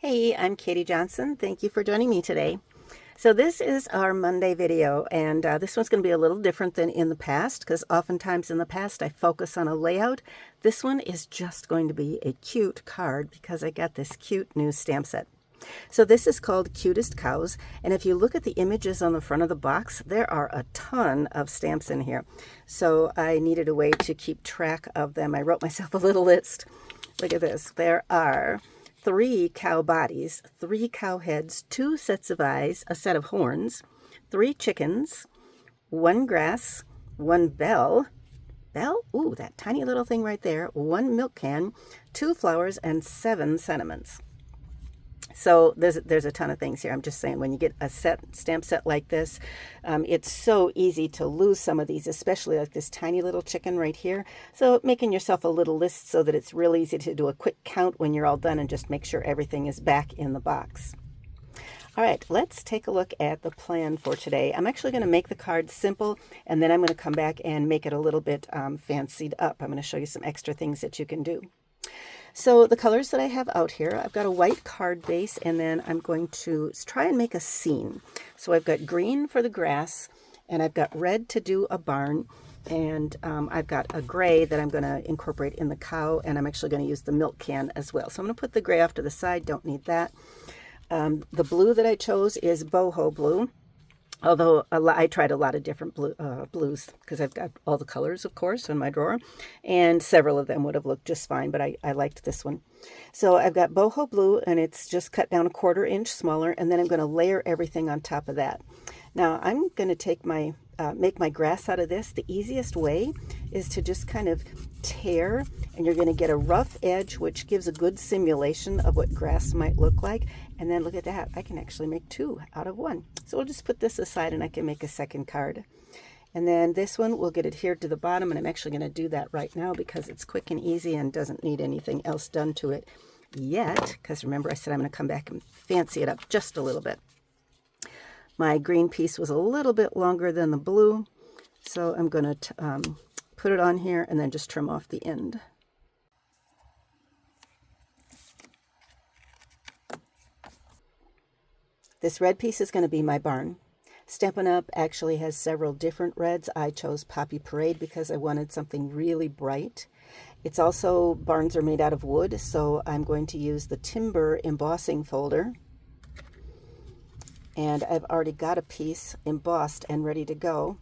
Hey, I'm Katie Johnson. Thank you for joining me today. So this is our Monday video, and this one's going to be a little different than in the past because oftentimes in the past I focus on a layout. This one is just going to be a cute card because I got this cute new stamp set. So this is called Cutest Cows, and if you look at the images on the front of the box, there are a ton of stamps in here. So I needed a way to keep track of them. I wrote myself a little list. Look at this. There are 3 cow bodies, 3 cow heads, 2 sets of eyes, a set of horns, 3 chickens, 1 grass, 1 bell, ooh, that tiny little thing right there, 1 milk can, 2 flowers, and 7 sentiments. So there's a ton of things here. I'm just saying, when you get a stamp set like this, it's so easy to lose some of these, especially like this tiny little chicken right here. So making yourself a little list so that it's real easy to do a quick count when you're all done and just make sure everything is back in the box. All right, let's take a look at the plan for today. I'm actually going to make the card simple, and then I'm going to come back and make it a little bit fancied up. I'm going to show you some extra things that you can do. So the colors that I have out here, I've got a white card base, and then I'm going to try and make a scene. So I've got green for the grass, and I've got red to do a barn, and I've got a gray that I'm going to incorporate in the cow, and I'm actually going to use the milk can as well. So I'm going to put the gray off to the side, don't need that. The blue that I chose is boho blue. Although I tried a lot of different blues because I've got all the colors, of course, in my drawer. And several of them would have looked just fine, but I liked this one. So I've got boho blue, and it's just cut down 1/4 inch smaller. And then I'm going to layer everything on top of that. Now I'm going to take my make my grass out of this. The easiest way is to just kind of tear, and you're going to get a rough edge, which gives a good simulation of what grass might look like. And then look at that, I can actually make 2 out of 1. So we'll just put this aside, and I can make a second card. And then this one will get adhered to the bottom, and I'm actually going to do that right now because it's quick and easy and doesn't need anything else done to it yet, because remember I said I'm going to come back and fancy it up just a little bit. My green piece was a little bit longer than the blue, so I'm going to put it on here and then just trim off the end. This red piece is going to be my barn. Stampin' Up! Actually has several different reds. I chose Poppy Parade because I wanted something really bright. It's also, barns are made out of wood, so I'm going to use the timber embossing folder. And I've already got a piece embossed and ready to go.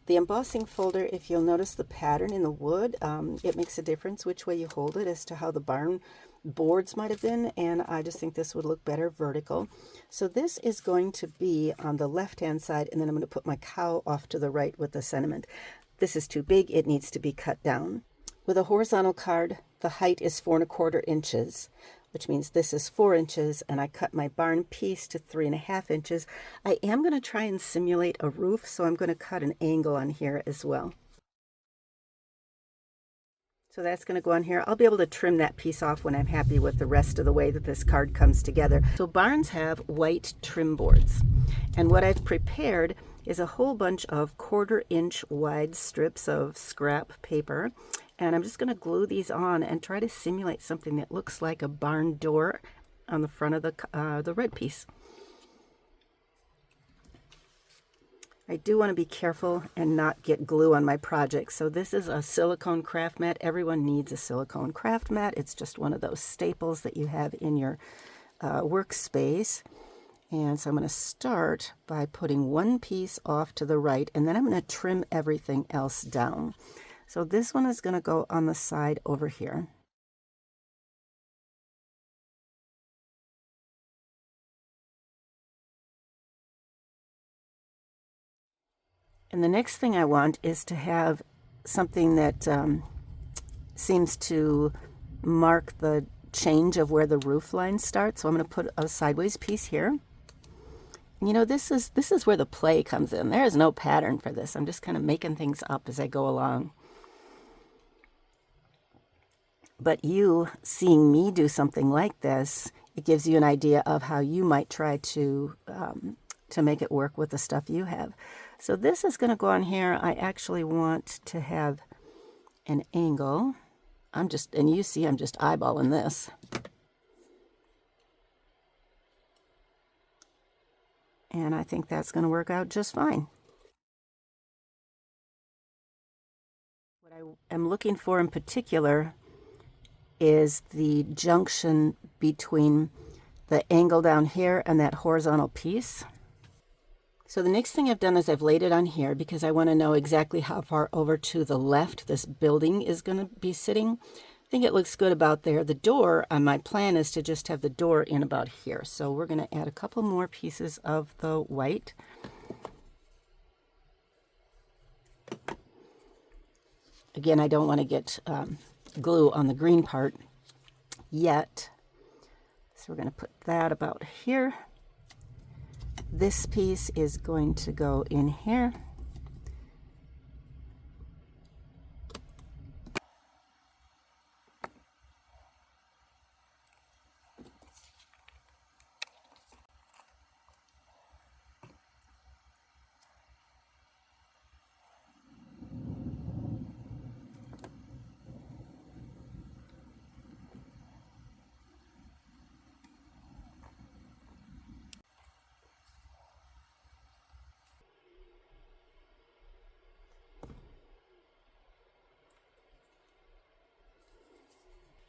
The embossing folder, if you'll notice the pattern in the wood, it makes a difference which way you hold it as to how the barn boards might have been, and I just think this would look better vertical. So this is going to be on the left hand side, and then I'm going to put my cow off to the right with the sentiment. This is too big, it needs to be cut down. With a horizontal card, the height is 4 1/4 inches, which means this is 4 inches, and I cut my barn piece to 3 1/2 inches. I am going to try and simulate a roof, so I'm going to cut an angle on here as well. So that's going to go on here. I'll be able to trim that piece off when I'm happy with the rest of the way that this card comes together. So barns have white trim boards, and what I've prepared is a whole bunch of 1/4 inch wide strips of scrap paper, and I'm just going to glue these on and try to simulate something that looks like a barn door on the front of the red piece. I do want to be careful and not get glue on my project. So this is a silicone craft mat. Everyone needs a silicone craft mat. It's just one of those staples that you have in your workspace. And so I'm going to start by putting one piece off to the right, and then I'm going to trim everything else down. So this one is going to go on the side over here. And the next thing I want is to have something that seems to mark the change of where the roof line starts. So I'm going to put a sideways piece here. And you know, this is where the play comes in. There is no pattern for this. I'm just kind of making things up as I go along. But you seeing me do something like this, it gives you an idea of how you might try to make it work with the stuff you have. So this is going to go on here. I actually want to have an angle. And you see I'm just eyeballing this. And I think that's going to work out just fine. What I am looking for in particular is the junction between the angle down here and that horizontal piece. So the next thing I've done is I've laid it on here because I want to know exactly how far over to the left this building is going to be sitting. I think it looks good about there. The door, my plan is to just have the door in about here. So we're going to add a couple more pieces of the white. Again, I don't want to get glue on the green part yet. So we're going to put that about here. This piece is going to go in here.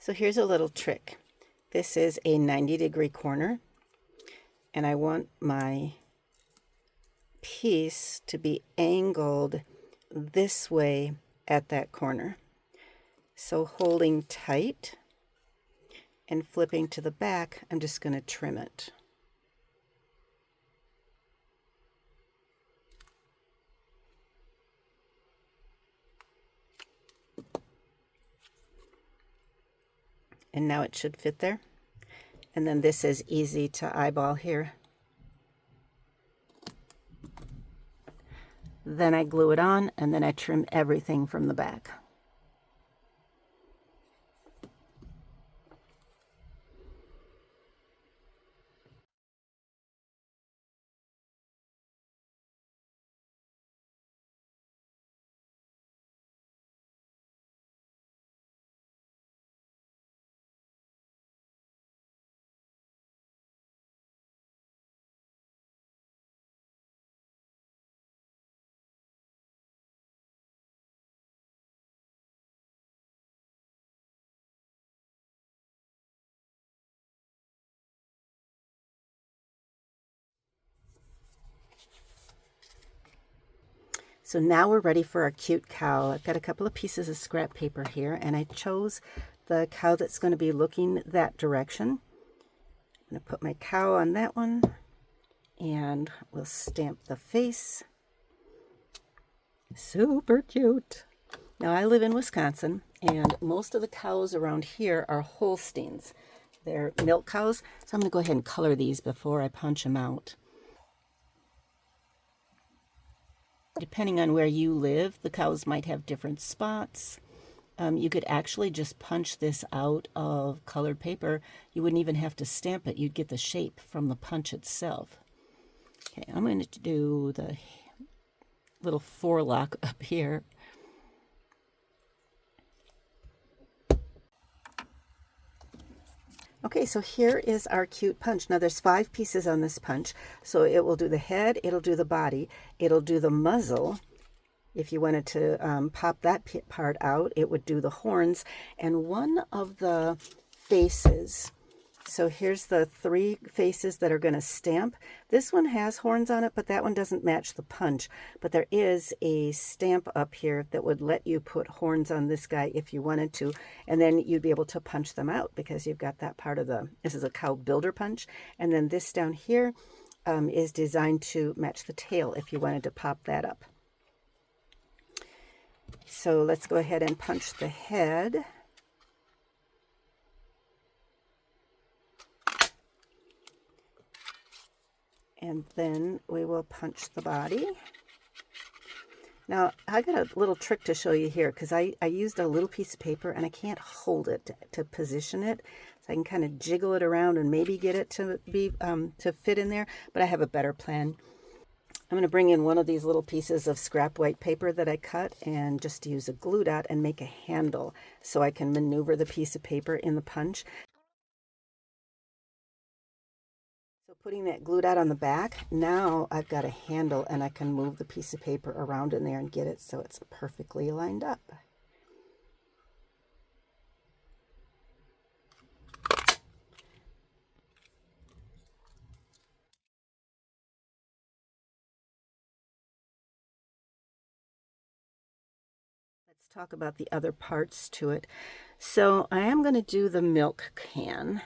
So here's a little trick. This is a 90-degree corner, and I want my piece to be angled this way at that corner. So holding tight and flipping to the back, I'm just going to trim it. And now it should fit there. And then this is easy to eyeball here. Then I glue it on, and then I trim everything from the back. So now we're ready for our cute cow. I've got a couple of pieces of scrap paper here, and I chose the cow that's going to be looking that direction. I'm going to put my cow on that one, and we'll stamp the face. Super cute. Now I live in Wisconsin, and most of the cows around here are Holsteins. They're milk cows, so I'm going to go ahead and color these before I punch them out. Depending on where you live, the cows might have different spots. You could actually just punch this out of colored paper. You wouldn't even have to stamp it. You'd get the shape from the punch itself. Okay, I'm going to do the little forelock up here. Okay, so here is our cute punch. Now there's 5 pieces on this punch, so it will do the head, it'll do the body, it'll do the muzzle. If you wanted to pop that part out, it would do the horns and one of the faces. So here's the 3 faces that are going to stamp. This one has horns on it, but that one doesn't match the punch. But there is a stamp up here that would let you put horns on this guy if you wanted to. And then you'd be able to punch them out because you've got that part of the, this is a cow builder punch. And then this down here is designed to match the tail if you wanted to pop that up. So let's go ahead and punch the head. And then we will punch the body. Now, I got a little trick to show you here because I used a little piece of paper and I can't hold it to position it. So I can kind of jiggle it around and maybe get it to be to fit in there, but I have a better plan. I'm going to bring in one of these little pieces of scrap white paper that I cut and just use a glue dot and make a handle so I can maneuver the piece of paper in the punch. So putting that glue dot on the back, now I've got a handle and I can move the piece of paper around in there and get it so it's perfectly lined up. Let's talk about the other parts to it. So I am going to do the milk can.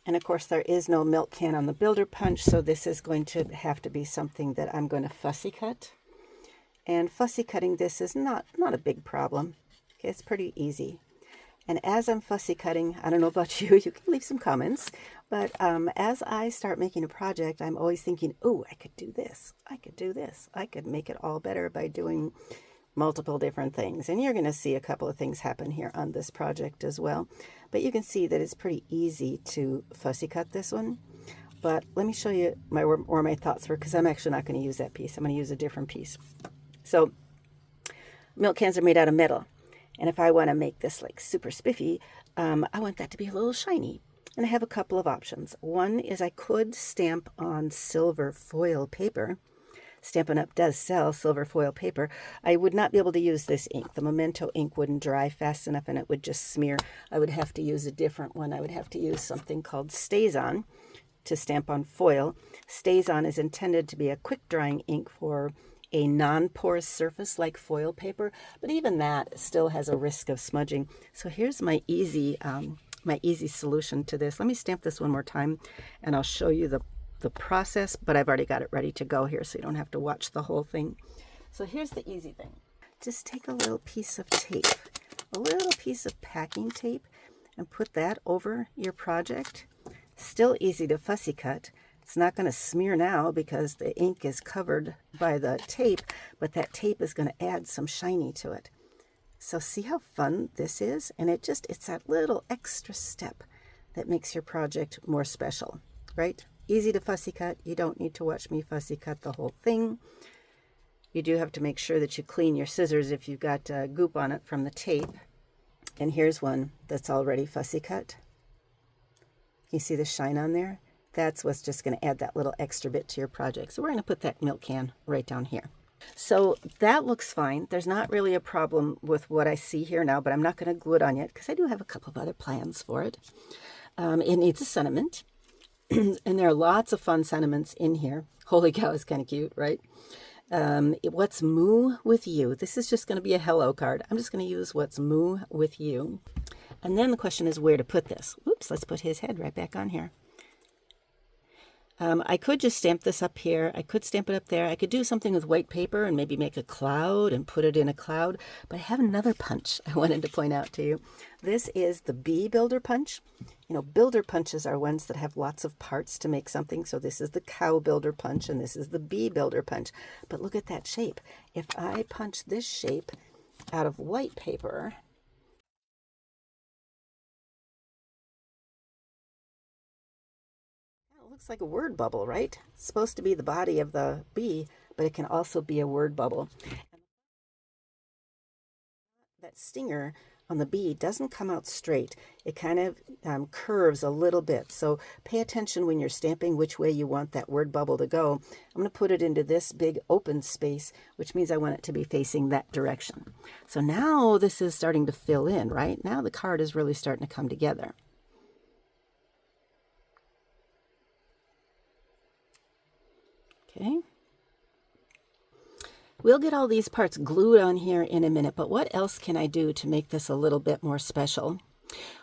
And of course there is no milk can on the builder punch, so this is going to have to be something that I'm going to fussy cut. And fussy cutting this is not a big problem. Okay, it's pretty easy. And as I'm fussy cutting, I don't know about you, you can leave some comments, but as I start making a project, I'm always thinking, oh, I could do this, I could do this, I could make it all better by doing multiple different things. And you're going to see a couple of things happen here on this project as well. But you can see that it's pretty easy to fussy cut this one. But let me show you where my thoughts were, because I'm actually not going to use that piece. I'm going to use a different piece. So milk cans are made out of metal. And if I want to make this like super spiffy, I want that to be a little shiny. And I have a couple of options. One is I could stamp on silver foil paper. Stampin' Up! Does sell silver foil paper. I would not be able to use this ink. The Memento ink wouldn't dry fast enough and it would just smear. I would have to use a different one. I would have to use something called Stays-On to stamp on foil. Stays-On is intended to be a quick drying ink for a non-porous surface like foil paper, but even that still has a risk of smudging. So here's my easy solution to this. Let me stamp this one more time and I'll show you the process, but I've already got it ready to go here so you don't have to watch the whole thing. So here's the easy thing. Just take a little piece of tape, a little piece of packing tape, and put that over your project. Still easy to fussy cut. It's not going to smear now because the ink is covered by the tape, but that tape is going to add some shiny to it. So see how fun this is? And it's that little extra step that makes your project more special, right? Easy to fussy cut. You don't need to watch me fussy cut the whole thing. You do have to make sure that you clean your scissors if you've got goop on it from the tape. And here's one that's already fussy cut. You see the shine on there? That's what's just going to add that little extra bit to your project. So we're going to put that milk can right down here. So that looks fine. There's not really a problem with what I see here now, but I'm not going to glue it on yet because I do have a couple of other plans for it. It needs a sentiment. And there are lots of fun sentiments in here. Holy cow is kind of cute, right? What's moo with you? This is just going to be a hello card. I'm just going to use what's moo with you. And then the question is where to put this. Oops, let's put his head right back on here. I could just stamp this up here. I could stamp it up there. I could do something with white paper and maybe make a cloud and put it in a cloud. But I have another punch I wanted to point out to you. This is the bee builder punch. You know, builder punches are ones that have lots of parts to make something. So this is the cow builder punch and this is the bee builder punch. But look at that shape. If I punch this shape out of white paper, looks like a word bubble, right? It's supposed to be the body of the bee, but it can also be a word bubble. That stinger on the bee doesn't come out straight. It kind of curves a little bit. So pay attention when you're stamping which way you want that word bubble to go. I'm going to put it into this big open space, which means I want it to be facing that direction. So now this is starting to fill in, right? Now the card is really starting to come together. Okay. We'll get all these parts glued on here in a minute, but what else can I do to make this a little bit more special?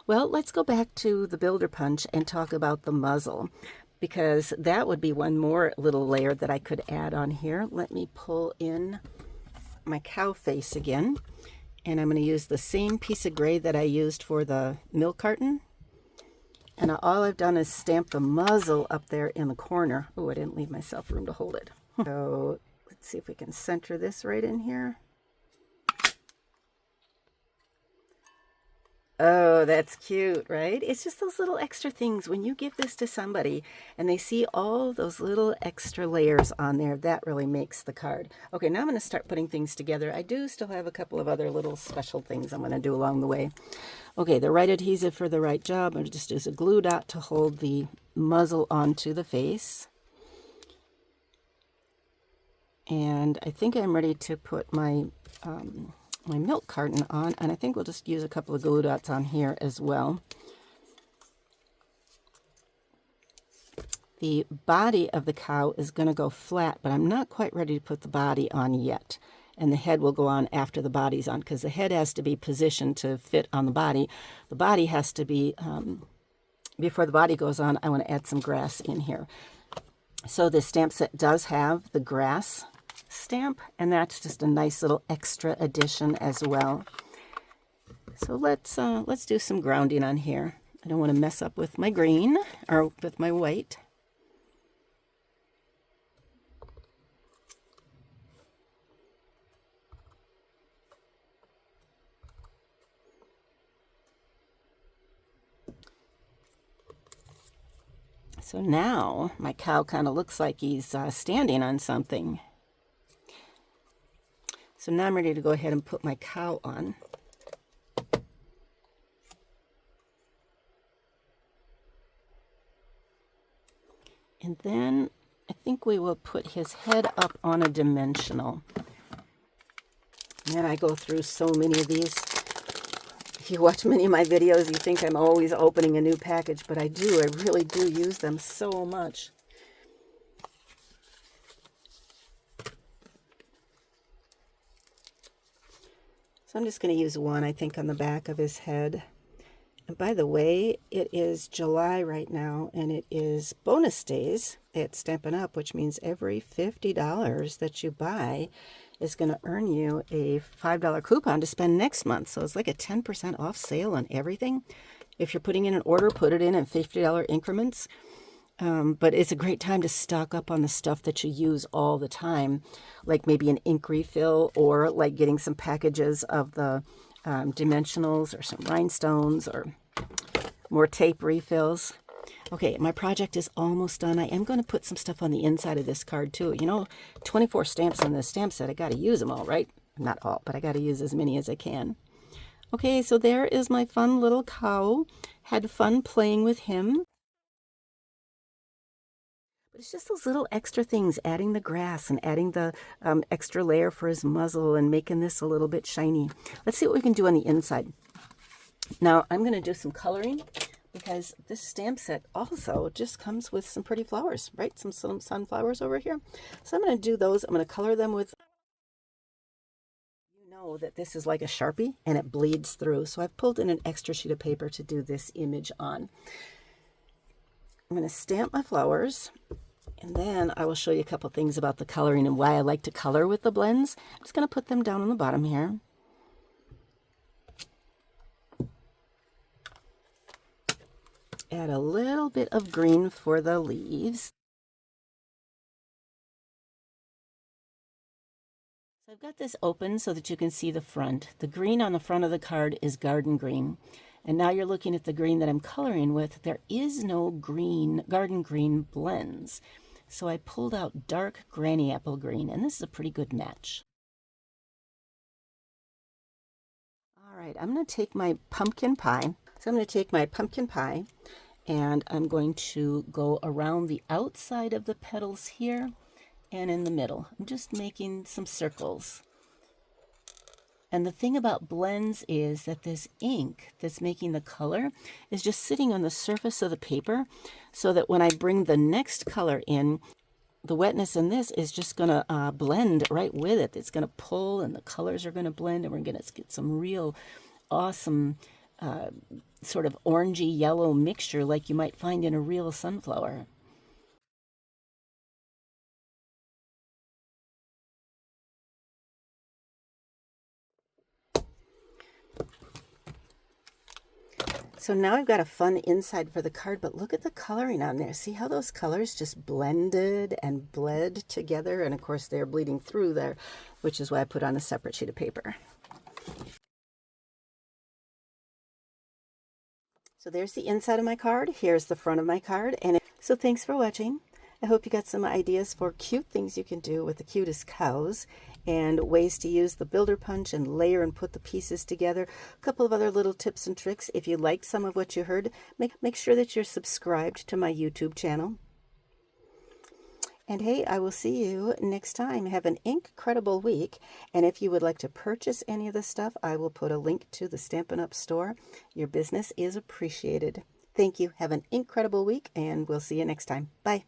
Well, let's go back to the builder punch and talk about the muzzle, because that would be one more little layer that I could add on here. Let me pull in my cow face again, and I'm going to use the same piece of gray that I used for the milk carton. And all I've done is stamp the muzzle up there in the corner. Oh, I didn't leave myself room to hold it. So let's see if we can center this right in here. Oh, that's cute, right? It's just those little extra things. When you give this to somebody and they see all those little extra layers on there, that really makes the card. Okay, now I'm going to start putting things together. I do still have a couple of other little special things I'm going to do along the way. Okay, the right adhesive for the right job. I'm just use a glue dot to hold the muzzle onto the face. And I think I'm ready to put my my milk carton on, and I think we'll just use a couple of glue dots on here as well. The body of the cow is going to go flat, but I'm not quite ready to put the body on yet. And the head will go on after the body's on, because the head has to be positioned to fit on the body. The body has to be, before the body goes on, I want to add some grass in here. So this stamp set does have the grass stamp, and that's just a nice little extra addition as well. So let's do some grounding on here. I don't want to mess up with my green or with my white. So now my cow kind of looks like he's standing on something. So now I'm ready to go ahead and put my cow on. And then I think we will put his head up on a dimensional. Man, I go through so many of these. If you watch many of my videos, you think I'm always opening a new package, but I do. I really do use them so much. So I'm just going to use one, I think, on the back of his head. And by the way, it is July right now, and it is bonus days at Stampin' Up!, which means every $50 that you buy is going to earn you a $5 coupon to spend next month. So it's like a 10% off sale on everything. If you're putting in an order, put it in $50 increments. But it's a great time to stock up on the stuff that you use all the time, like maybe an ink refill, or like getting some packages of the dimensionals or some rhinestones or more tape refills. Okay, my project is almost done. I am going to put some stuff on the inside of this card too. You know, 24 stamps on this stamp set. I got to use them all, right? Not all, but I got to use as many as I can. Okay, so there is my fun little cow. Had fun playing with him. But it's just those little extra things, adding the grass and adding the extra layer for his muzzle and making this a little bit shiny. Let's see what we can do on the inside. Now, I'm going to do some coloring, because this stamp set also just comes with some pretty flowers, right? Some sunflowers over here. So I'm going to do those. I'm going to color them with, you know that this is like a Sharpie and it bleeds through. So I've pulled in an extra sheet of paper to do this image on. I'm going to stamp my flowers, and then I will show you a couple things about the coloring and why I like to color with the blends. I'm just going to put them down on the bottom here. Add a little bit of green for the leaves. So I've got this open so that you can see the front. The green on the front of the card is garden green. And now you're looking at the green that I'm coloring with. There is no green, garden green blends. So I pulled out dark granny apple green, and this is a pretty good match. All right, I'm going to take my pumpkin pie. So I'm going to take my pumpkin pie, and I'm going to go around the outside of the petals here and in the middle. I'm just making some circles. And the thing about blends is that this ink that's making the color is just sitting on the surface of the paper, so that when I bring the next color in, the wetness in this is just going to blend right with it. It's going to pull, and the colors are going to blend, and we're going to get some real awesome sort of orangey yellow mixture like you might find in a real sunflower. So now I've got a fun inside for the card, but look at the coloring on there. See how those colors just blended and bled together? And of course they're bleeding through there, which is why I put on a separate sheet of paper. So there's the inside of my card. Here's the front of my card. And so thanks for watching. I hope you got some ideas for cute things you can do with the Cutest Cows and ways to use the builder punch and layer and put the pieces together. A couple of other little tips and tricks. If you liked some of what you heard, make sure that you're subscribed to my YouTube channel. And hey, I will see you next time. Have an incredible week. And if you would like to purchase any of this stuff, I will put a link to the Stampin' Up! Store. Your business is appreciated. Thank you. Have an incredible week, and we'll see you next time. Bye.